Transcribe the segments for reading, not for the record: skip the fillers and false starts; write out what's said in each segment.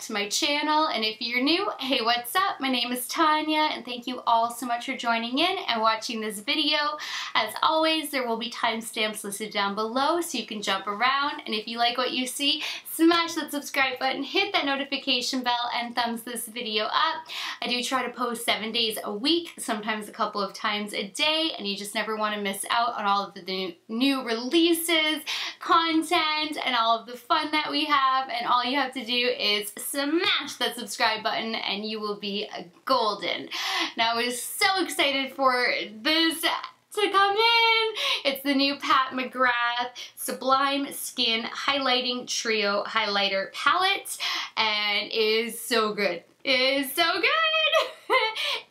to my channel, and if you're new, hey, what's up? My name is Tanya, and thank you all so much for joining in and watching this video. As always, there will be timestamps listed down below so you can jump around, and if you like what you see, smash that subscribe button, hit that notification bell, and thumbs this video up. I do try to post 7 days a week, sometimes a couple of times a day, and you just never want to miss out on all of the new releases, content, and all of the fun that we have. And all you have to do is smash that subscribe button and you will be golden. Now, I was so excited for this to come in. It's the new Pat McGrath Sublime Skin Highlighting Trio Highlighter Palette, and it is so good. It is so good!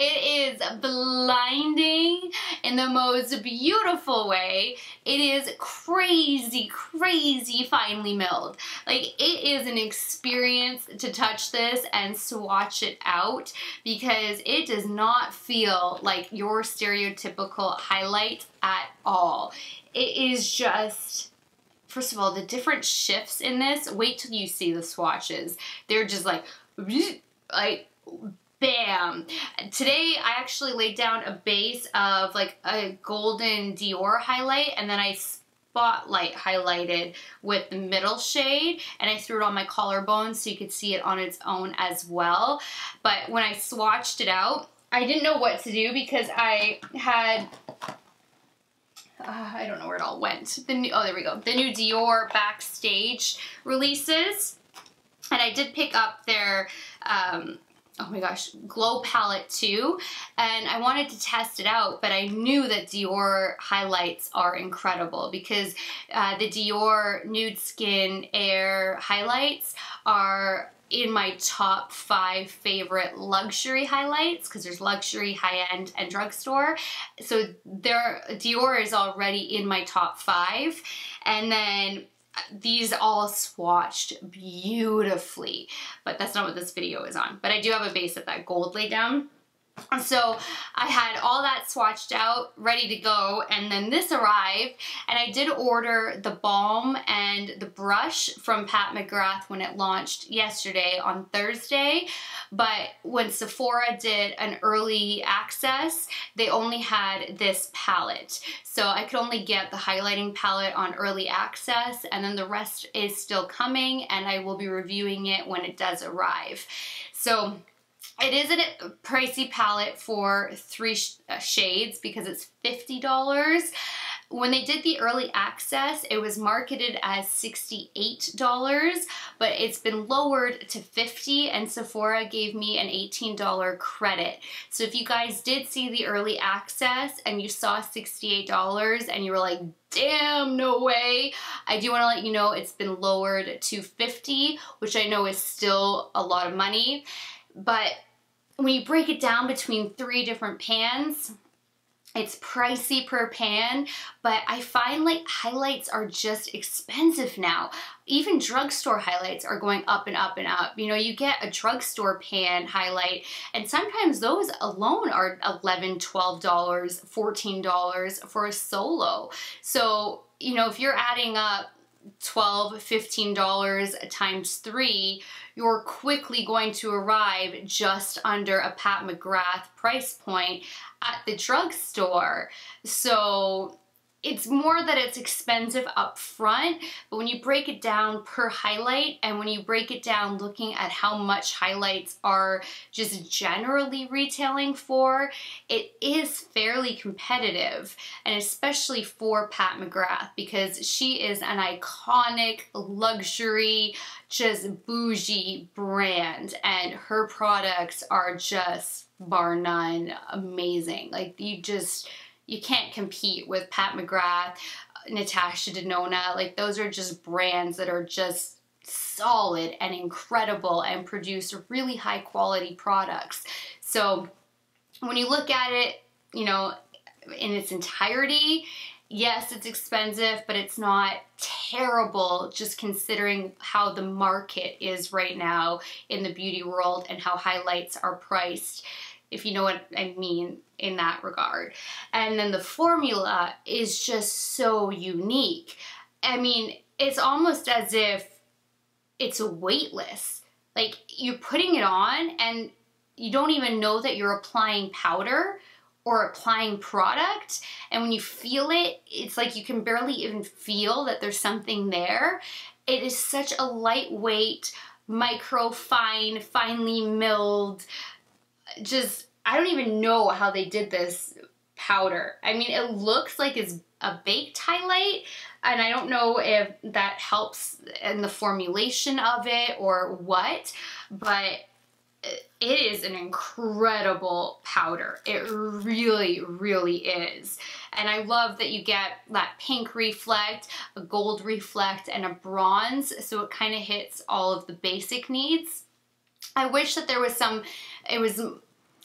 It is blinding in the most beautiful way. It is crazy, crazy finely milled. Like, it is an experience to touch this and swatch it out because it does not feel like your stereotypical highlight at all. It is just, first of all, the different shifts in this, wait till you see the swatches. They're just like bam. Today I actually laid down a base of like a golden Dior highlight, and then I spotlight highlighted with the middle shade, and I threw it on my collarbone so you could see it on its own as well. But when I swatched it out, I didn't know what to do because I had I don't know where it all went. Oh, there we go. The new Dior Backstage releases. And I did pick up their, oh my gosh, Glow Palette too. And I wanted to test it out, but I knew that Dior highlights are incredible because the Dior Nude Skin Air highlights are in my top 5 favorite luxury highlights because there's luxury, high-end, and drugstore. So Dior is already in my top 5. And then these all swatched beautifully, but that's not what this video is on. But I do have a base of that gold laid down. So I had all that swatched out, ready to go, and then this arrived, and I did order the balm and the brush from Pat McGrath when it launched yesterday on Thursday, but when Sephora did an early access, they only had this palette. So I could only get the highlighting palette on early access, and then the rest is still coming, and I will be reviewing it when it does arrive. So it is a pricey palette for 3 shades because it's $50. When they did the early access, it was marketed as $68, but it's been lowered to $50, and Sephora gave me an $18 credit. So if you guys did see the early access and you saw $68 and you were like, damn, no way, I do want to let you know it's been lowered to $50, which I know is still a lot of money. But when you break it down between 3 different pans, it's pricey per pan, but I find like highlights are just expensive now. Even drugstore highlights are going up and up and up. You know, you get a drugstore pan highlight, and sometimes those alone are $11, $12, $14 for a solo. So, you know, if you're adding up $12, $15 times 3, you're quickly going to arrive just under a Pat McGrath price point at the drugstore. So it's more that it's expensive up front, but when you break it down per highlight, and when you break it down looking at how much highlights are just generally retailing for, it is fairly competitive, and especially for Pat McGrath because she is an iconic luxury, just bougie brand, and her products are just bar none amazing. Like, you can't compete with Pat McGrath, Natasha Denona. Like, those are just brands that are just solid and incredible and produce really high quality products. So when you look at it, you know, in its entirety, yes, it's expensive, but it's not terrible just considering how the market is right now in the beauty world and how highlights are priced, if you know what I mean in that regard. And then the formula is just so unique. I mean, it's almost as if it's weightless. like you're putting it on and you don't even know that you're applying powder or applying product, and when you feel it, it's like you can barely even feel that there's something there. It is such a lightweight, micro fine, finely milled, just, I don't even know how they did this powder. I mean, it looks like it's a baked highlight, and I don't know if that helps in the formulation of it or what, but it is an incredible powder. It really, really is. And I love that you get that pink reflect, a gold reflect, and a bronze, so it kind of hits all of the basic needs. I wish that there was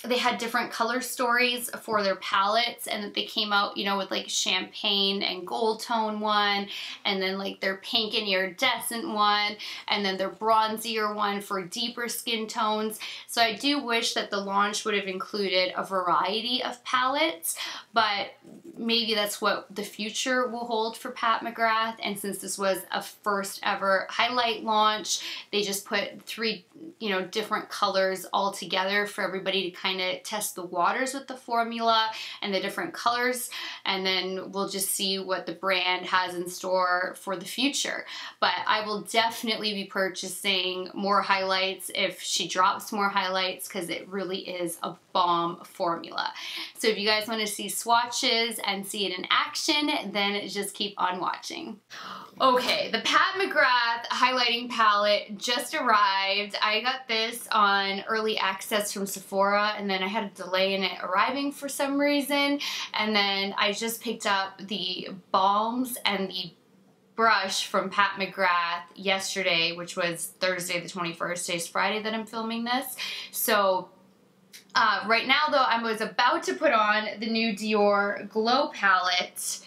they had different color stories for their palettes, and that they came out, you know, with like champagne and gold tone one, and then like their pink and iridescent one, and then their bronzier one for deeper skin tones. So I do wish that the launch would have included a variety of palettes, but maybe that's what the future will hold for Pat McGrath. And since this was a first ever highlight launch, they just put 3, you know, different colors all together for everybody to kind of test the waters with the formula and the different colors, and then we'll just see what the brand has in store for the future. But I will definitely be purchasing more highlights if she drops more highlights, because it really is a bomb formula. So if you guys want to see swatches and see it in action, then just keep on watching. Okay, the Pat McGrath highlighting palette just arrived. I got this on early access from Sephora, and then I had a delay in it arriving for some reason, and then I just picked up the balms and the brush from Pat McGrath yesterday, which was Thursday the 21st. Today's Friday that I'm filming this. So right now though, I was about to put on the new Dior Glow palette,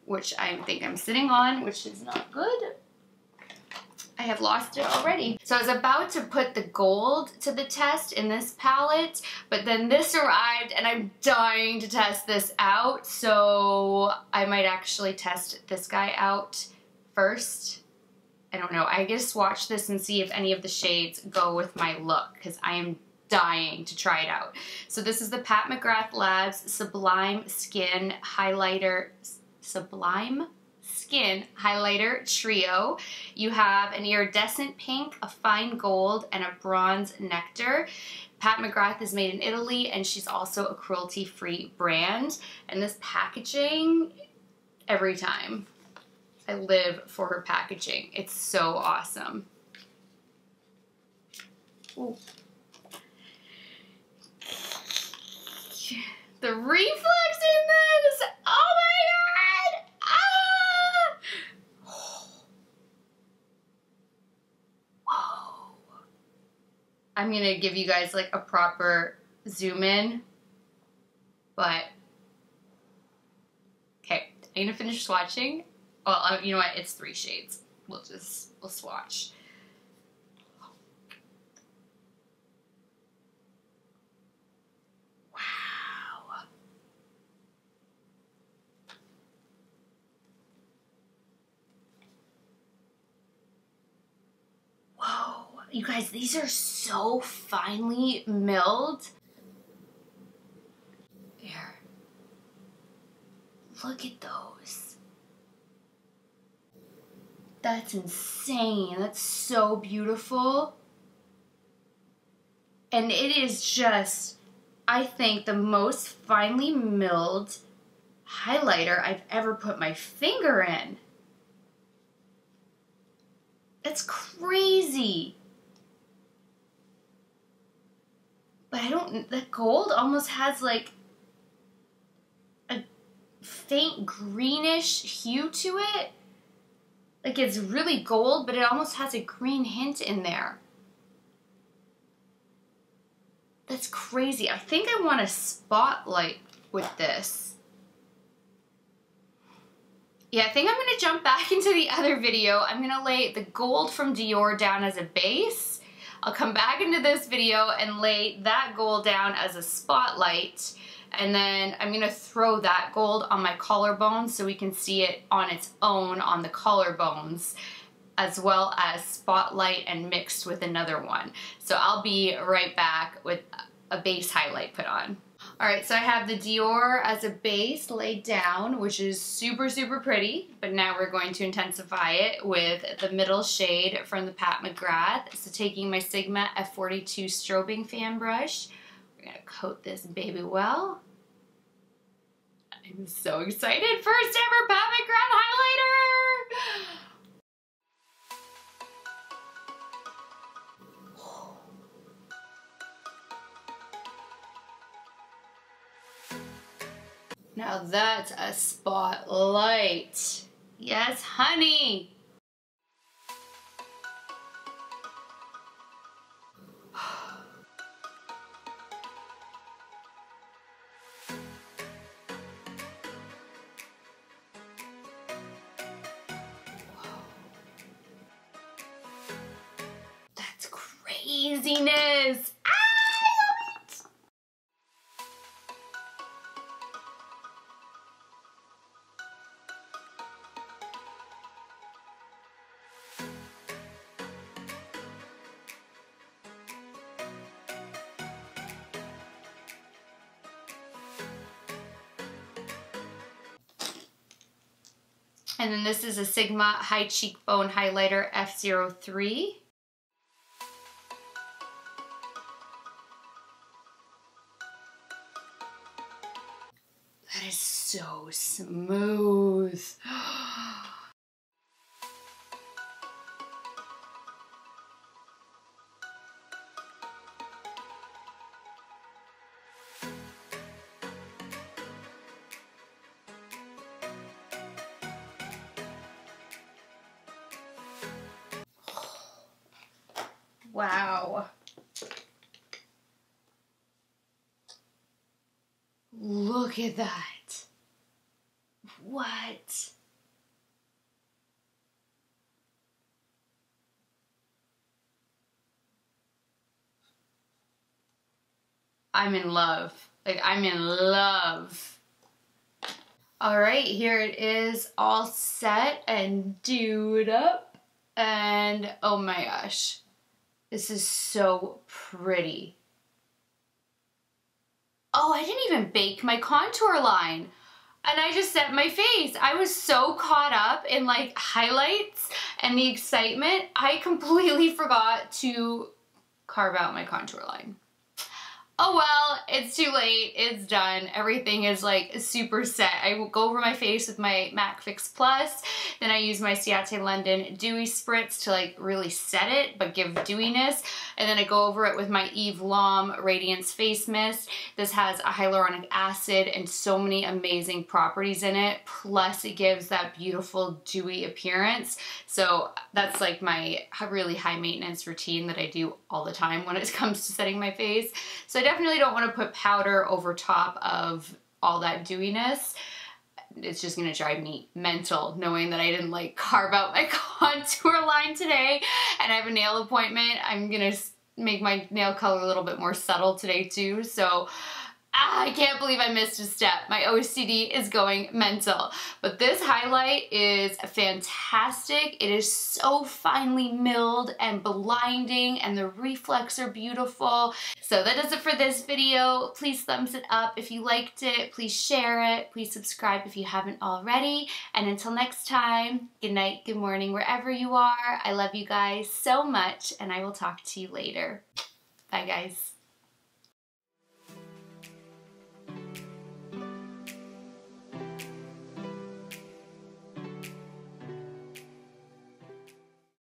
which I think I'm sitting on, which is not good. I have lost it already. So I was about to put the gold to the test in this palette, but then this arrived and I'm dying to test this out, so I might actually test this guy out first. I don't know. I guess watch this and see if any of the shades go with my look, because I am dying to try it out. So this is the Pat McGrath Labs Sublime Skin Highlighter Trio. You have an iridescent pink, a fine gold, and a bronze nectar. Pat McGrath is made in Italy, and she's also a cruelty-free brand. And this packaging, every time. I live for her packaging. It's so awesome. Ooh. The reflex in this! Oh my god! Ah! Whoa. I'm gonna give you guys like a proper zoom in, but okay, I'm gonna finish swatching. Well, you know what? It's 3 shades. We'll swatch. Wow. Whoa. You guys, these are so finely milled. Here. Look at those. That's insane. That's so beautiful. And it is just, I think, the most finely milled highlighter I've ever put my finger in. That's crazy. But the gold almost has like a faint greenish hue to it. Like it's really gold, but it almost has a green hint in there. That's crazy. I think I want a spotlight with this. Yeah, I think I'm gonna jump back into the other video. I'm gonna lay the gold from Dior down as a base. I'll come back into this video and lay that gold down as a spotlight. And then I'm gonna throw that gold on my collarbones so we can see it on its own on the collarbones as well as spotlight and mixed with another one. So I'll be right back with a base highlight put on. All right, so I have the Dior as a base laid down, which is super, super pretty, but now we're going to intensify it with the middle shade from the Pat McGrath. So taking my Sigma F42 strobing fan brush, we're gonna coat this baby well. I'm so excited, first ever Pat McGrath highlighter! Now that's a spotlight. Yes, honey. That's craziness. And then this is a Sigma High Cheekbone Highlighter F03. That is so smooth. Wow. Look at that. What? I'm in love. Like, I'm in love. All right, here it is all set and dewed up. And oh my gosh, this is so pretty. Oh, I didn't even bake my contour line. And I just set my face. I was so caught up in like highlights and the excitement, I completely forgot to carve out my contour line. Oh well, it's too late, it's done. Everything is like super set. I will go over my face with my MAC Fix Plus, then I use my Ciate London Dewy Spritz to like really set it, but give dewiness. And then I go over it with my Eve Lom Radiance Face Mist. This has a hyaluronic acid and so many amazing properties in it. Plus it gives that beautiful dewy appearance. So that's like my really high maintenance routine that I do all the time when it comes to setting my face. So I definitely don't want to put powder over top of all that dewiness. It's just gonna drive me mental knowing that I didn't like carve out my contour line today and I have a nail appointment. I'm gonna make my nail color a little bit more subtle today too. So I can't believe I missed a step. My OCD is going mental. But this highlight is fantastic. It is so finely milled and blinding and the reflex are beautiful. So that does it for this video. Please thumbs it up if you liked it. Please share it. Please subscribe if you haven't already. And until next time, good night, good morning, wherever you are. I love you guys so much and I will talk to you later. Bye guys.